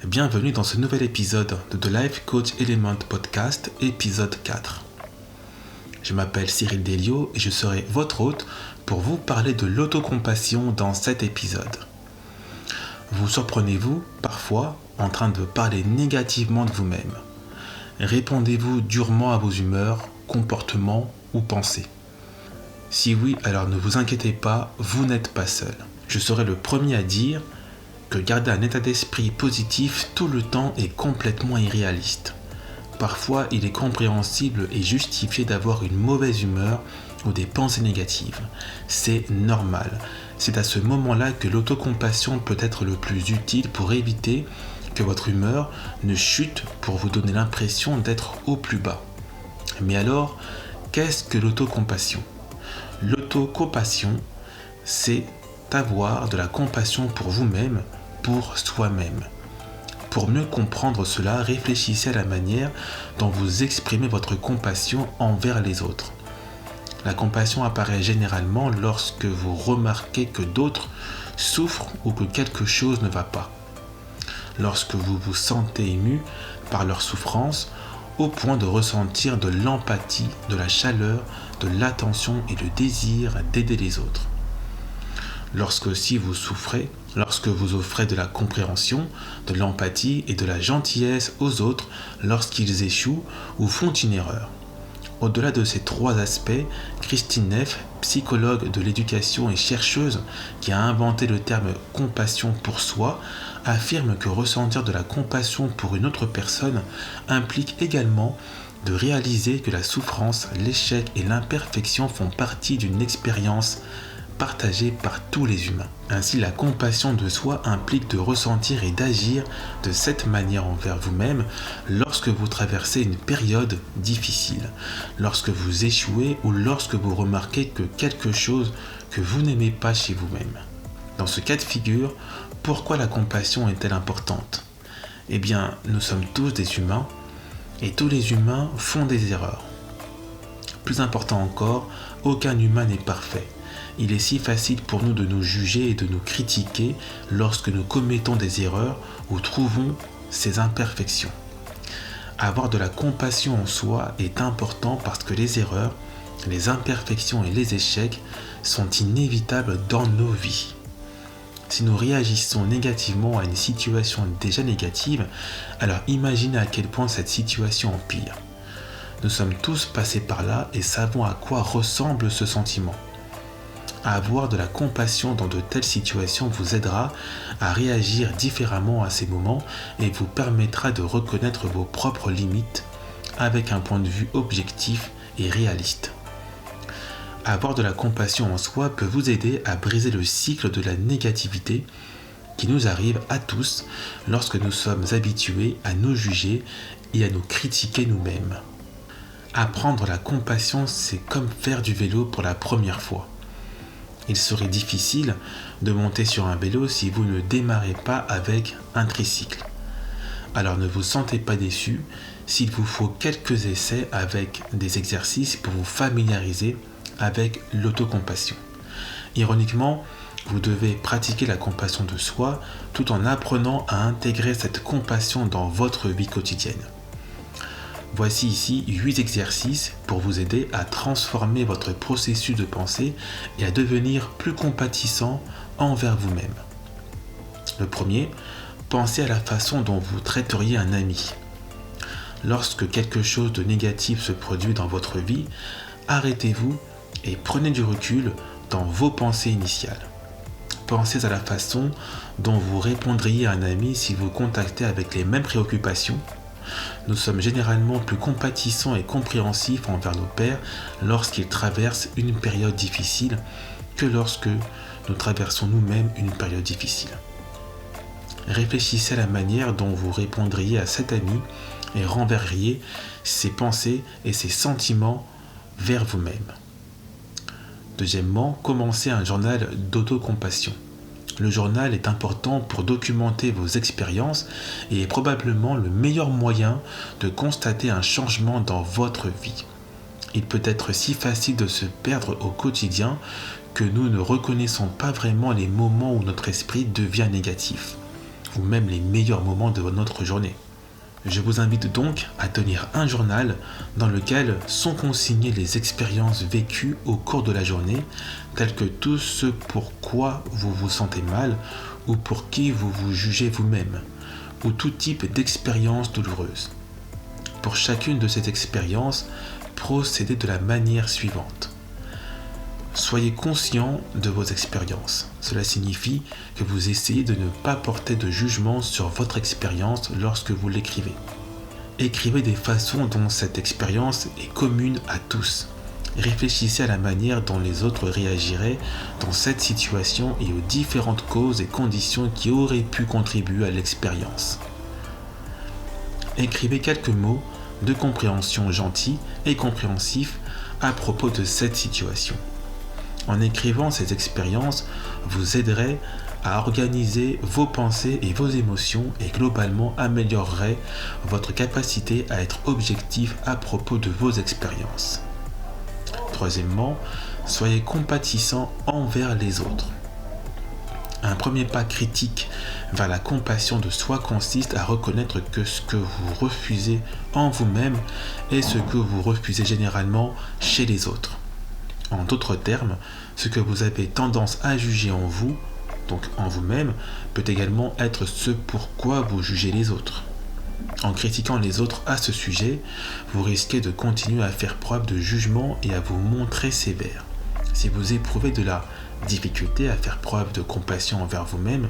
Bienvenue dans ce nouvel épisode de The Life Coach Element Podcast, épisode 4. Je m'appelle Cyril Delio et je serai votre hôte pour vous parler de l'autocompassion dans cet épisode. Vous surprenez-vous parfois en train de parler négativement de vous-même? Répondez-vous durement à vos humeurs, comportements ou pensées? Si oui, alors ne vous inquiétez pas, vous n'êtes pas seul. Je serai le premier à dire que garder un état d'esprit positif tout le temps est complètement irréaliste. Parfois, il est compréhensible et justifié d'avoir une mauvaise humeur ou des pensées négatives. C'est normal. C'est à ce moment-là que l'autocompassion peut être le plus utile pour éviter que votre humeur ne chute pour vous donner l'impression d'être au plus bas. Mais alors, qu'est-ce que l'autocompassion ? L'autocompassion, c'est avoir de la compassion pour vous-même, pour soi-même. Pour mieux comprendre cela, réfléchissez à la manière dont vous exprimez votre compassion envers les autres. La compassion apparaît généralement lorsque vous remarquez que d'autres souffrent ou que quelque chose ne va pas. Lorsque vous vous sentez ému par leur souffrance, au point de ressentir de l'empathie, de la chaleur, de l'attention et le désir d'aider les autres. Lorsque aussi vous souffrez, lorsque vous offrez de la compréhension, de l'empathie et de la gentillesse aux autres lorsqu'ils échouent ou font une erreur. Au-delà de ces trois aspects, Christine Neff, psychologue de l'éducation et chercheuse qui a inventé le terme compassion pour soi, affirme que ressentir de la compassion pour une autre personne implique également de réaliser que la souffrance, l'échec et l'imperfection font partie d'une expérience partagée par tous les humains. Ainsi, la compassion de soi implique de ressentir et d'agir de cette manière envers vous-même lorsque vous traversez une période difficile, lorsque vous échouez ou lorsque vous remarquez que quelque chose que vous n'aimez pas chez vous-même. Dans ce cas de figure, pourquoi la compassion est-elle importante ? Eh bien, nous sommes tous des humains et tous les humains font des erreurs. Plus important encore, aucun humain n'est parfait. Il est si facile pour nous de nous juger et de nous critiquer lorsque nous commettons des erreurs ou trouvons ces imperfections. Avoir de la compassion en soi est important parce que les erreurs, les imperfections et les échecs sont inévitables dans nos vies. Si nous réagissons négativement à une situation déjà négative, alors imaginez à quel point cette situation empire. Nous sommes tous passés par là et savons à quoi ressemble ce sentiment. Avoir de la compassion dans de telles situations vous aidera à réagir différemment à ces moments et vous permettra de reconnaître vos propres limites avec un point de vue objectif et réaliste. Avoir de la compassion en soi peut vous aider à briser le cycle de la négativité qui nous arrive à tous lorsque nous sommes habitués à nous juger et à nous critiquer nous-mêmes. Apprendre la compassion, c'est comme faire du vélo pour la première fois. Il serait difficile de monter sur un vélo si vous ne démarrez pas avec un tricycle. Alors ne vous sentez pas déçu s'il vous faut quelques essais avec des exercices pour vous familiariser avec l'autocompassion. Ironiquement, vous devez pratiquer la compassion de soi tout en apprenant à intégrer cette compassion dans votre vie quotidienne. Voici ici 8 exercices pour vous aider à transformer votre processus de pensée et à devenir plus compatissant envers vous-même. Le premier, pensez à la façon dont vous traiteriez un ami. Lorsque quelque chose de négatif se produit dans votre vie, arrêtez-vous et prenez du recul dans vos pensées initiales. Pensez à la façon dont vous répondriez à un ami si vous contactez avec les mêmes préoccupations. Nous sommes généralement plus compatissants et compréhensifs envers nos pairs lorsqu'ils traversent une période difficile que lorsque nous traversons nous-mêmes une période difficile. Réfléchissez à la manière dont vous répondriez à cet ami et renverriez ses pensées et ses sentiments vers vous-même. Deuxièmement, commencez un journal d'autocompassion. Le journal est important pour documenter vos expériences et est probablement le meilleur moyen de constater un changement dans votre vie. Il peut être si facile de se perdre au quotidien que nous ne reconnaissons pas vraiment les moments où notre esprit devient négatif. ou même les meilleurs moments de notre journée. Je vous invite donc à tenir un journal dans lequel sont consignées les expériences vécues au cours de la journée, telles que tout ce pour quoi vous vous sentez mal ou pour qui vous vous jugez vous-même, ou tout type d'expérience douloureuse. Pour chacune de ces expériences, procédez de la manière suivante. Soyez conscient de vos expériences. Cela signifie que vous essayez de ne pas porter de jugement sur votre expérience lorsque vous l'écrivez. Écrivez des façons dont cette expérience est commune à tous. Réfléchissez à la manière dont les autres réagiraient dans cette situation et aux différentes causes et conditions qui auraient pu contribuer à l'expérience. Écrivez quelques mots de compréhension gentils et compréhensifs à propos de cette situation. En écrivant ces expériences, vous aiderez à organiser vos pensées et vos émotions et globalement améliorerez votre capacité à être objectif à propos de vos expériences. Troisièmement, soyez compatissant envers les autres. Un premier pas critique vers la compassion de soi consiste à reconnaître que ce que vous refusez en vous-même est ce que vous refusez généralement chez les autres. En d'autres termes, ce que vous avez tendance à juger en vous, donc en vous-même, peut également être ce pourquoi vous jugez les autres. En critiquant les autres à ce sujet, vous risquez de continuer à faire preuve de jugement et à vous montrer sévère. Si vous éprouvez de la difficulté à faire preuve de compassion envers vous-même,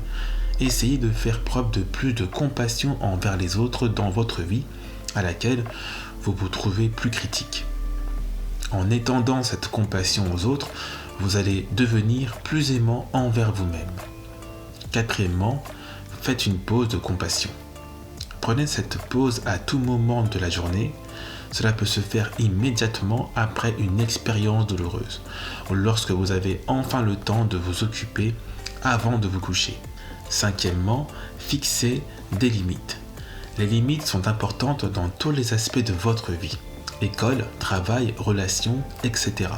essayez de faire preuve de plus de compassion envers les autres dans votre vie, à laquelle vous vous trouvez plus critique. En étendant cette compassion aux autres, vous allez devenir plus aimant envers vous-même. Quatrièmement, faites une pause de compassion. Prenez cette pause à tout moment de la journée. Cela peut se faire immédiatement après une expérience douloureuse, ou lorsque vous avez enfin le temps de vous occuper avant de vous coucher. Cinquièmement, fixez des limites. Les limites sont importantes dans tous les aspects de votre vie. École, travail, relations, etc.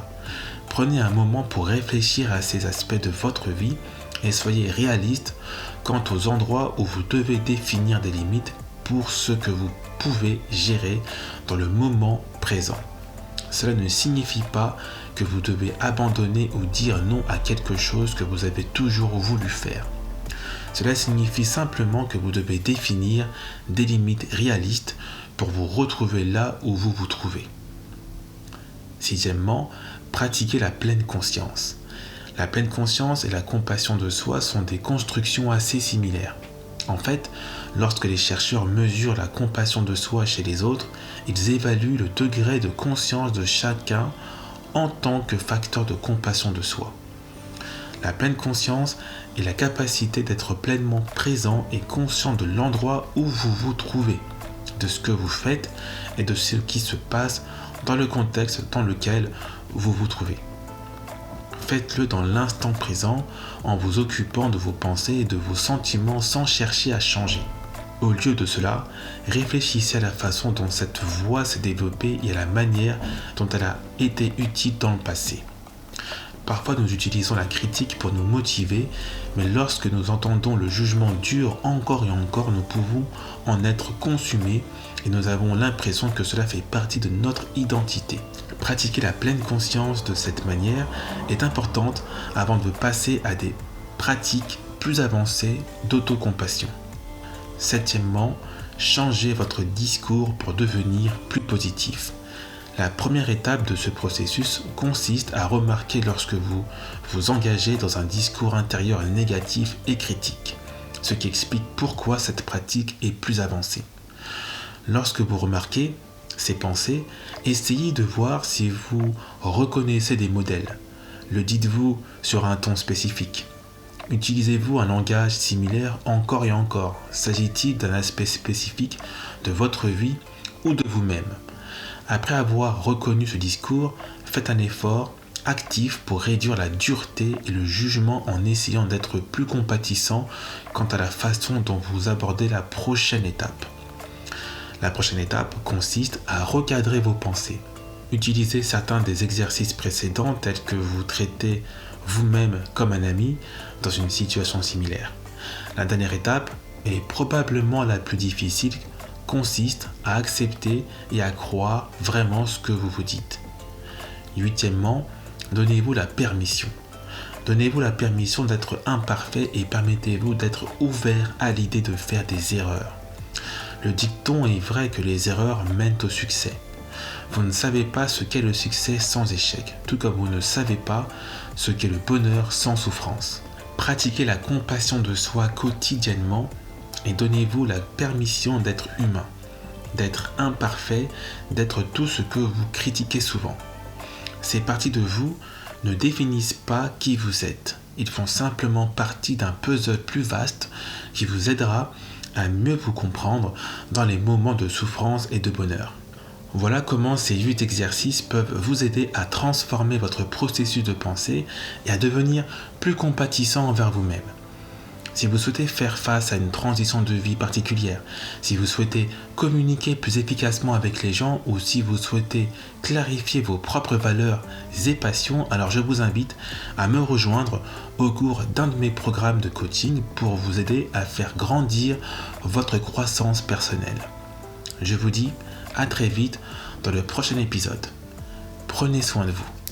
Prenez un moment pour réfléchir à ces aspects de votre vie et soyez réaliste quant aux endroits où vous devez définir des limites pour ce que vous pouvez gérer dans le moment présent. Cela ne signifie pas que vous devez abandonner ou dire non à quelque chose que vous avez toujours voulu faire. Cela signifie simplement que vous devez définir des limites réalistes pour vous retrouver là où vous vous trouvez. Sixièmement, pratiquez la pleine conscience. La pleine conscience et la compassion de soi sont des constructions assez similaires. En fait, lorsque les chercheurs mesurent la compassion de soi chez les autres, ils évaluent le degré de conscience de chacun en tant que facteur de compassion de soi. La pleine conscience est la capacité d'être pleinement présent et conscient de l'endroit où vous vous trouvez, de ce que vous faites et de ce qui se passe dans le contexte dans lequel vous vous trouvez. Faites-le dans l'instant présent en vous occupant de vos pensées et de vos sentiments sans chercher à changer. Au lieu de cela, réfléchissez à la façon dont cette voie s'est développée et à la manière dont elle a été utile dans le passé. Parfois nous utilisons la critique pour nous motiver, mais lorsque nous entendons le jugement dur encore et encore, nous pouvons en être consumés et nous avons l'impression que cela fait partie de notre identité. Pratiquer la pleine conscience de cette manière est importante avant de passer à des pratiques plus avancées d'autocompassion. Septièmement, changez votre discours pour devenir plus positif. La première étape de ce processus consiste à remarquer lorsque vous vous engagez dans un discours intérieur négatif et critique, ce qui explique pourquoi cette pratique est plus avancée. Lorsque vous remarquez ces pensées, essayez de voir si vous reconnaissez des modèles. Le dites-vous sur un ton spécifique? Utilisez-vous un langage similaire encore et encore? S'agit-il d'un aspect spécifique de votre vie ou de vous-même? Après avoir reconnu ce discours, faites un effort actif pour réduire la dureté et le jugement en essayant d'être plus compatissant quant à la façon dont vous abordez la prochaine étape. La prochaine étape consiste à recadrer vos pensées. Utilisez certains des exercices précédents tels que vous traitez vous-même comme un ami dans une situation similaire. La dernière étape et probablement la plus difficile, consiste à accepter et à croire vraiment ce que vous vous dites. 8e, donnez-vous la permission. Donnez-vous la permission d'être imparfait et permettez-vous d'être ouvert à l'idée de faire des erreurs. Le dicton est vrai que les erreurs mènent au succès. Vous ne savez pas ce qu'est le succès sans échec, tout comme vous ne savez pas ce qu'est le bonheur sans souffrance. Pratiquez la compassion de soi quotidiennement et donnez-vous la permission d'être humain, d'être imparfait, d'être tout ce que vous critiquez souvent. Ces parties de vous ne définissent pas qui vous êtes. Ils font simplement partie d'un puzzle plus vaste qui vous aidera à mieux vous comprendre dans les moments de souffrance et de bonheur. Voilà comment ces 8 exercices peuvent vous aider à transformer votre processus de pensée et à devenir plus compatissant envers vous-même. Si vous souhaitez faire face à une transition de vie particulière, si vous souhaitez communiquer plus efficacement avec les gens ou si vous souhaitez clarifier vos propres valeurs et passions, alors je vous invite à me rejoindre au cours d'un de mes programmes de coaching pour vous aider à faire grandir votre croissance personnelle. Je vous dis à très vite dans le prochain épisode. Prenez soin de vous.